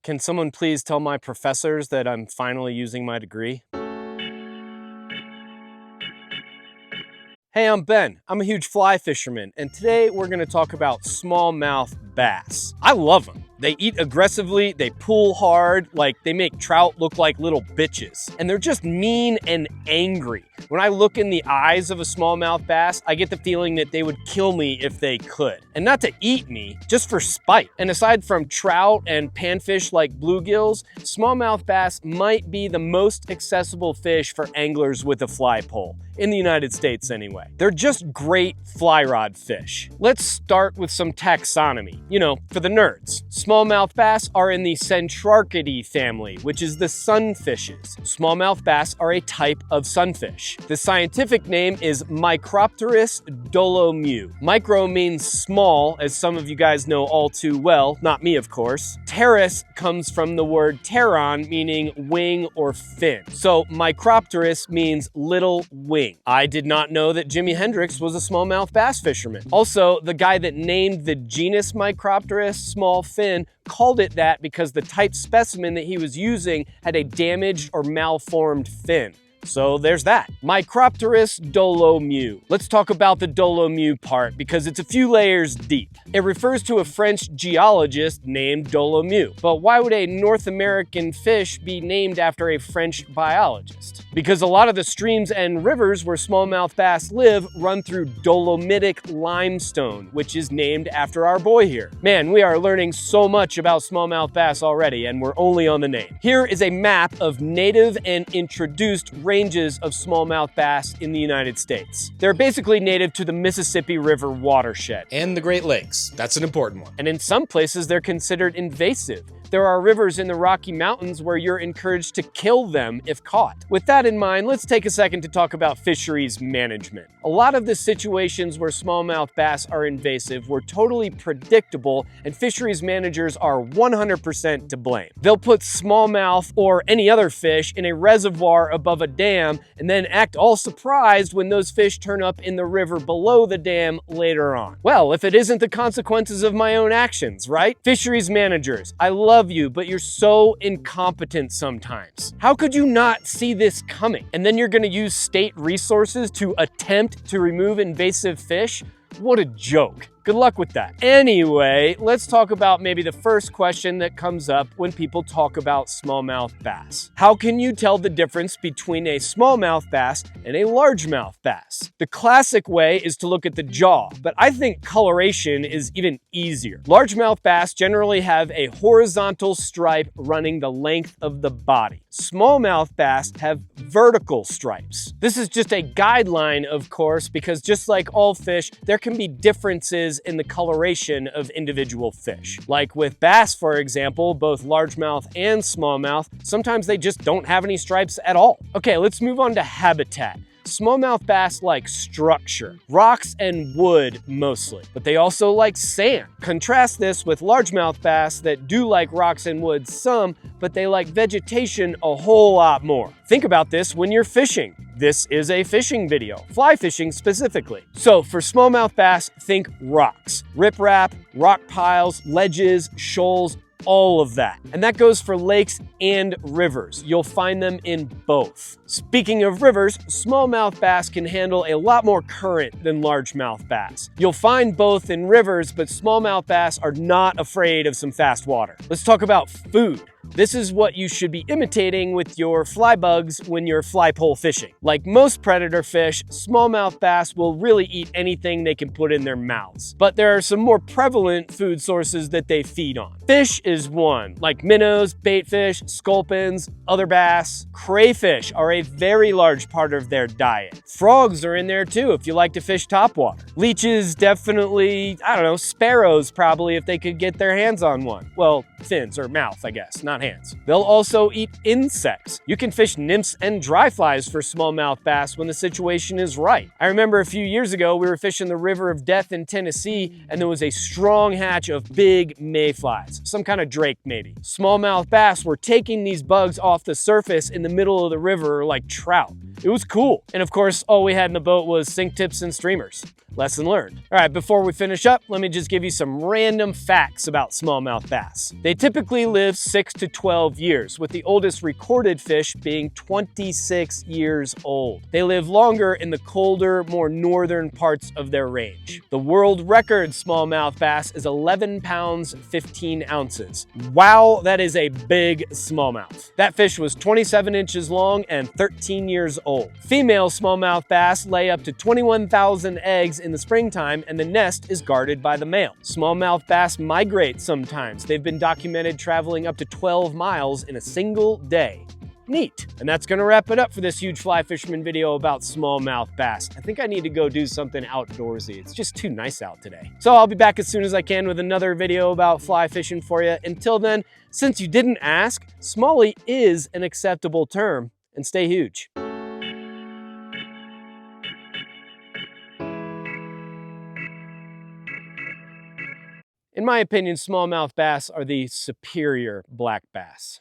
Can someone please tell my professors that I'm finally using my degree? Hey, I'm Ben. I'm a huge fly fisherman, and today we're gonna talk about smallmouth bass. I love them. They eat aggressively, they pull hard, like they make trout look like little bitches. And they're just mean and angry. When I look in the eyes of a smallmouth bass, I get the feeling that they would kill me if they could. And not to eat me, just for spite. And aside from trout and panfish like bluegills, smallmouth bass might be the most accessible fish for anglers with a fly pole. In the United States anyway. They're just great fly rod fish. Let's start with some taxonomy, for the nerds. Smallmouth bass are in the Centrarchidae family, which is the sunfishes. Smallmouth bass are a type of sunfish. The scientific name is Micropterus dolomieu. Micro means small, as some of you guys know all too well, not me of course. Pteris comes from the word pteron, meaning wing or fin. So Micropterus means little wing. I did not know that Jimi Hendrix was a smallmouth bass fisherman. Also, the guy that named the genus Micropterus, small fin, called it that because the type specimen that he was using had a damaged or malformed fin. So there's that. Micropterus dolomieu. Let's talk about the dolomieu part because it's a few layers deep. It refers to a French geologist named Dolomieu. But why would a North American fish be named after a French biologist? Because a lot of the streams and rivers where smallmouth bass live run through dolomitic limestone, which is named after our boy here. Man, we are learning so much about smallmouth bass already, and we're only on the name. Here is a map of native and introduced ranges of smallmouth bass in the United States. They're basically native to the Mississippi River watershed. And the Great Lakes. That's an important one. And in some places, they're considered invasive. There are rivers in the Rocky Mountains where you're encouraged to kill them if caught. With that in mind, let's take a second to talk about fisheries management. A lot of the situations where smallmouth bass are invasive were totally predictable, and fisheries managers are 100% to blame. They'll put smallmouth or any other fish in a reservoir above a dam and then act all surprised when those fish turn up in the river below the dam later on. Well, if it isn't the consequences of my own actions, right? Fisheries managers, I love you, but you're so incompetent sometimes. How could you not see this coming? And then you're gonna use state resources to attempt to remove invasive fish? What a joke. Good luck with that. Anyway, let's talk about maybe the first question that comes up when people talk about smallmouth bass. How can you tell the difference between a smallmouth bass and a largemouth bass? The classic way is to look at the jaw, but I think coloration is even easier. Largemouth bass generally have a horizontal stripe running the length of the body. Smallmouth bass have vertical stripes. This is just a guideline, of course, because just like all fish, there can be differences in the coloration of individual fish. Like with bass, for example, both largemouth and smallmouth, sometimes they just don't have any stripes at all. Okay, let's move on to habitat. Smallmouth bass like structure, rocks and wood mostly, but they also like sand. Contrast this with largemouth bass that do like rocks and wood some, but they like vegetation a whole lot more. Think about this when you're fishing. This is a fishing video, fly fishing specifically. So for smallmouth bass, think rocks, riprap, rock piles, ledges, shoals, all of that. And that goes for lakes and rivers. You'll find them in both. Speaking of rivers, smallmouth bass can handle a lot more current than largemouth bass. You'll find both in rivers, but smallmouth bass are not afraid of some fast water. Let's talk about food. This is what you should be imitating with your fly bugs when you're fly pole fishing. Like most predator fish, smallmouth bass will really eat anything they can put in their mouths. But there are some more prevalent food sources that they feed on. Fish is one, like minnows, baitfish, sculpins, other bass. Crayfish are a very large part of their diet. Frogs are in there too if you like to fish topwater. Leeches, definitely, sparrows probably if they could get their hands on one. Well, fins or mouth, I guess, not hands. They'll also eat insects. You can fish nymphs and dry flies for smallmouth bass when the situation is right. I remember a few years ago, we were fishing the River of Death in Tennessee, and there was a strong hatch of big mayflies, some kind of drake maybe. Smallmouth bass were taking these bugs off the surface in the middle of the river like trout. It was cool. And of course, all we had in the boat was sink tips and streamers. Lesson learned. All right, before we finish up, let me just give you some random facts about smallmouth bass. They typically live 6 to 12 years, with the oldest recorded fish being 26 years old. They live longer in the colder, more northern parts of their range. The world record smallmouth bass is 11 pounds, 15 ounces. Wow, that is a big smallmouth. That fish was 27 inches long and 13 years old. Female smallmouth bass lay up to 21,000 eggs in the springtime, and the nest is guarded by the male. Smallmouth bass migrate sometimes. They've been documented traveling up to 12 miles in a single day. Neat. And that's gonna wrap it up for this huge fly fisherman video about smallmouth bass. I think I need to go do something outdoorsy. It's just too nice out today. So I'll be back as soon as I can with another video about fly fishing for you. Until then, since you didn't ask, Smallie is an acceptable term, and stay huge. In my opinion, smallmouth bass are the superior black bass.